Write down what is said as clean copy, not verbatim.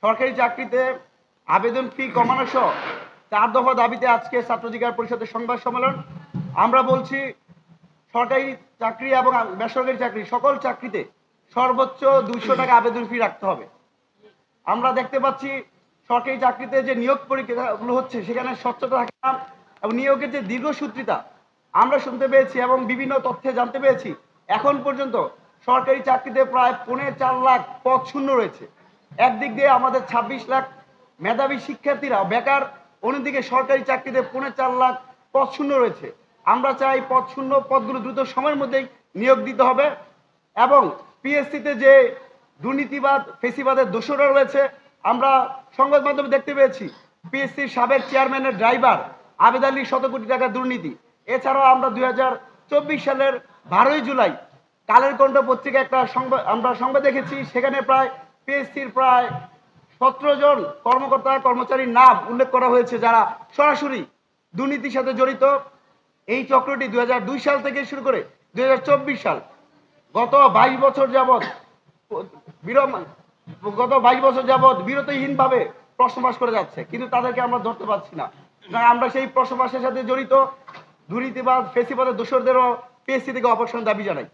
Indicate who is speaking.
Speaker 1: সরকারি চাকরিতে আবেদন ফি কমানো সহ 4 দফা দাবিতে আজকে ছাত্র অধিকার পরিষদের সংবাদ সম্মেলন। আমরা বলছি, সরকারি চাকরি এবং বেসরকারি চাকরি সকল চাকরিতে সর্বোচ্চ 200 টাকা আবেদন ফি রাখতে হবে। আমরা দেখতে পাচ্ছি সরকারি চাকরিতে যে নিয়োগ পরীক্ষাগুলো হচ্ছে সেখানে স্বচ্ছতা থাকে না এবং নিয়োগের যে দীর্ঘসূত্রিতা আমরা শুনতে পেয়েছি এবং বিভিন্ন তথ্যে জানতে পেরেছি। এখন পর্যন্ত সরকারি চাকরিতে প্রায় 4.5 লাখ পদ শূন্য রয়েছে। একদিক দিয়ে আমাদের 26 লাখ মেধাবী শিক্ষার্থীরা বেকার, অন্যদিকে সরকারি চাকরিতে 4.5 লাখ পদ শূন্য রয়েছে। আমরা চাই পদ শূন্য পদগুলো দ্রুত সময়ের মধ্যেই নিয়োগ দিতে হবে এবং পিএসসিতে যে দুর্নীতিবাদ ফেসিবাদের দোষরা রয়েছে, আমরা সংবাদ মাধ্যমে দেখতে পেয়েছি পিএসসির সাবেক চেয়ারম্যানের ড্রাইভার আবেদ আলীর শত কোটি টাকা দুর্নীতি। এছাড়াও আমরা 2024 সালের 12ই জুলাই কালের কণ্ঠ পত্রিকা একটা সংবাদ দেখেছি, সেখানে প্রায় পিএসসির প্রায় 17 জন কর্মকর্তা কর্মচারীর নাম উল্লেখ করা হয়েছে যারা সরাসরি দুর্নীতির সাথে জড়িত। এই চক্রটি 2002 সাল থেকে শুরু করে 2024 সাল গত 22 বছর যাবৎ বিরতিহীনভাবে প্রশ্ন ফাঁস করে যাচ্ছে, কিন্তু তাদেরকে আমরা ধরতে পারছি না। আমরা সেই প্রশ্ন ফাঁসের সাথে জড়িত দুর্নীতিবাদ ফেসিবাদের দোষরদেরও পিএসসি থেকে অপসারণ দাবি জানাই।